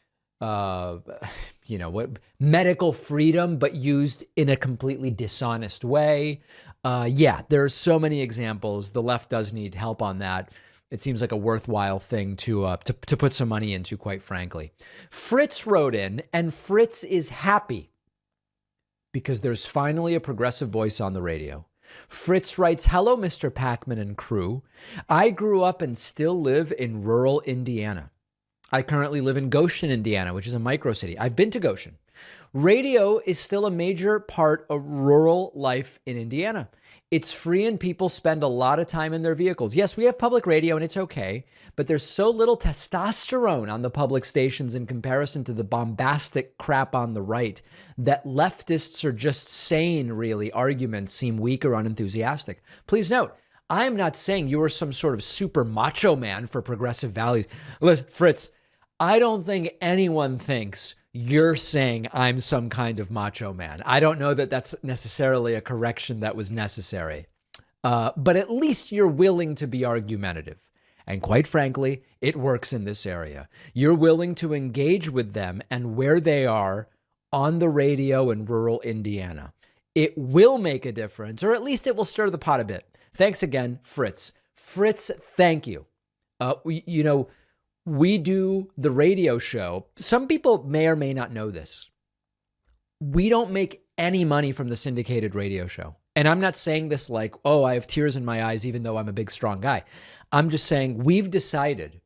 medical freedom, but used in a completely dishonest way. There are so many examples. The left does need help on that. It seems like a worthwhile thing to put some money into, quite frankly. Fritz wrote in, and Fritz is happy because there's finally a progressive voice on the radio. Fritz writes, hello, Mr. Packman and crew. I grew up and still live in rural Indiana. I currently live in Goshen, Indiana, which is a micro city. I've been to Goshen. Radio is still a major part of rural life in Indiana. It's free and people spend a lot of time in their vehicles. Yes, we have public radio and it's okay, but there's so little testosterone on the public stations in comparison to the bombastic crap on the right that leftists are just saying, really, arguments seem weak or unenthusiastic. Please note, I am not saying you are some sort of super macho man for progressive values. Listen, Fritz, I don't think anyone thinks you're saying I'm some kind of macho man. I don't know that that's necessarily a correction that was necessary. But at least you're willing to be argumentative. And quite frankly, it works in this area. You're willing to engage with them and where they are on the radio in rural Indiana. It will make a difference, or at least it will stir the pot a bit. Thanks again, Fritz. Fritz, thank you. We do the radio show. Some people may or may not know this. We don't make any money from the syndicated radio show. And I'm not saying this like, oh, I have tears in my eyes, even though I'm a big, strong guy. I'm just saying we've decided,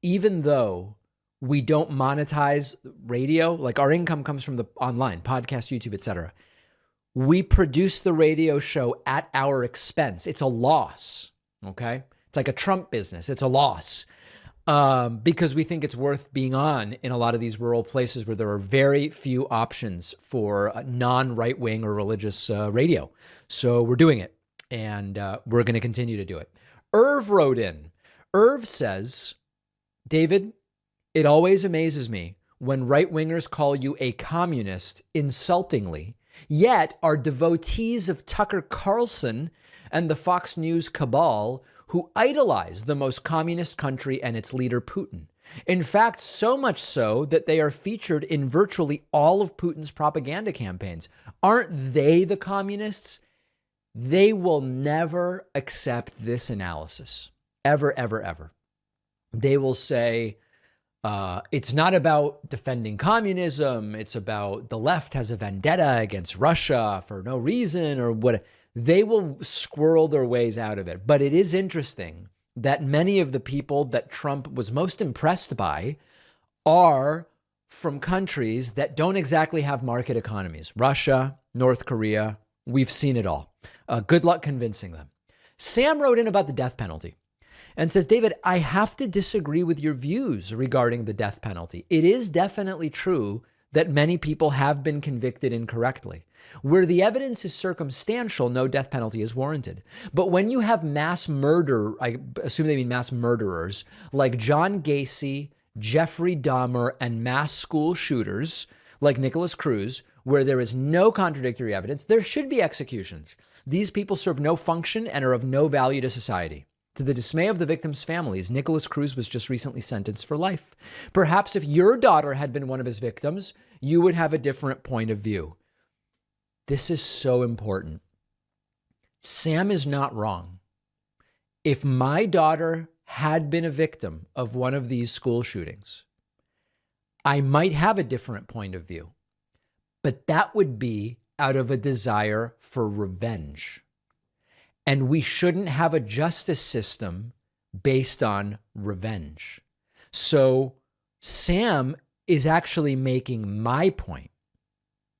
even though we don't monetize radio, like our income comes from the online, podcast, YouTube, etc. We produce the radio show at our expense. It's a loss, okay? It's like a Trump business. It's a loss. Because we think it's worth being on in a lot of these rural places where there are very few options for non-right-wing or religious radio. So we're doing it, and we're going to continue to do it. Irv wrote in. Irv says, David, it always amazes me when right-wingers call you a communist insultingly, yet are devotees of Tucker Carlson and the Fox News cabal who idolize the most communist country and its leader, Putin. In fact, so much so that they are featured in virtually all of Putin's propaganda campaigns. Aren't they the communists? They will never accept this analysis. Ever, ever, ever. They will say, it's not about defending communism. It's about the left has a vendetta against Russia for no reason or what. they will squirrel their ways out of it. But it is interesting that many of the people that Trump was most impressed by are from countries that don't exactly have market economies. Russia, North Korea, we've seen it all. Good luck convincing them. Sam wrote in about the death penalty and says, David, I have to disagree with your views regarding the death penalty. It is definitely true that many people have been convicted incorrectly. Where the evidence is circumstantial, no death penalty is warranted. But when you have mass murder, I assume they mean mass murderers, like John Gacy, Jeffrey Dahmer, and mass school shooters like Nicholas Cruz, where there is no contradictory evidence, there should be executions. These people serve no function and are of no value to society. To the dismay of the victims' families, Nicholas Cruz was just recently sentenced for life. Perhaps if your daughter had been one of his victims, you would have a different point of view. This is so important. Sam is not wrong. If my daughter had been a victim of one of these school shootings, I might have a different point of view, but that would be out of a desire for revenge. And we shouldn't have a justice system based on revenge. So Sam is actually making my point,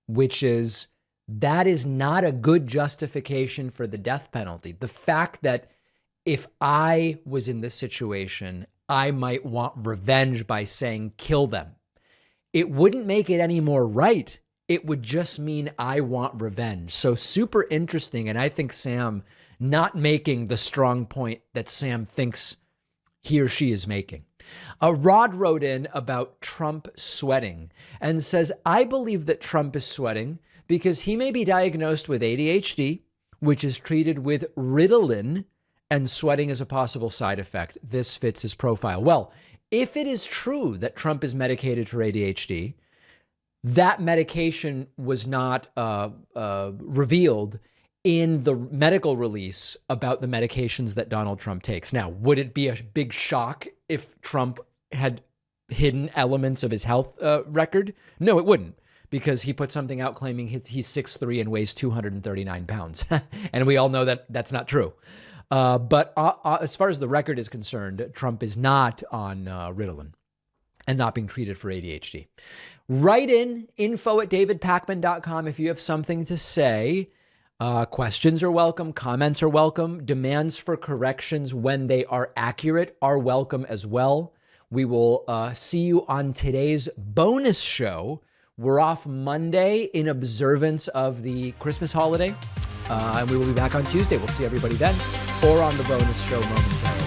which is that is not a good justification for the death penalty. The fact that if I was in this situation, I might want revenge by saying, kill them. It wouldn't make it any more right. It would just mean I want revenge. So super interesting. And I think Sam not making the strong point that Sam thinks he or she is making. Rod wrote in about Trump sweating and says, I believe that Trump is sweating because he may be diagnosed with ADHD, which is treated with Ritalin, and sweating is a possible side effect. This fits his profile. Well, if it is true that Trump is medicated for ADHD, that medication was not revealed in the medical release about the medications that Donald Trump takes. Now, would it be a big shock if Trump had hidden elements of his health record? No, it wouldn't, because he put something out claiming he's 6'3" and weighs 239 pounds. And we all know that that's not true. But as far as the record is concerned, Trump is not on Ritalin and not being treated for ADHD. Write in info@davidpakman.com if you have something to say. Questions are welcome. Comments are welcome. Demands for corrections when they are accurate are welcome as well. We will see you on today's bonus show. We're off Monday in observance of the Christmas holiday. And we will be back on Tuesday. We'll see everybody then or on the bonus show momentarily.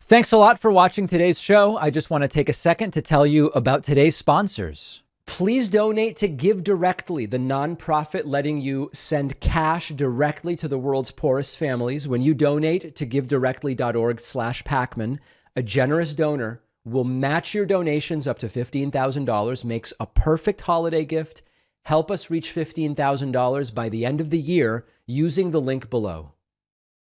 Thanks a lot for watching today's show. I just want to take a second to tell you about today's sponsors. Please donate to Give Directly, the nonprofit letting you send cash directly to the world's poorest families. When you donate to givedirectly.org/Pakman, a generous donor will match your donations up to $15,000, makes a perfect holiday gift. Help us reach $15,000 by the end of the year using the link below.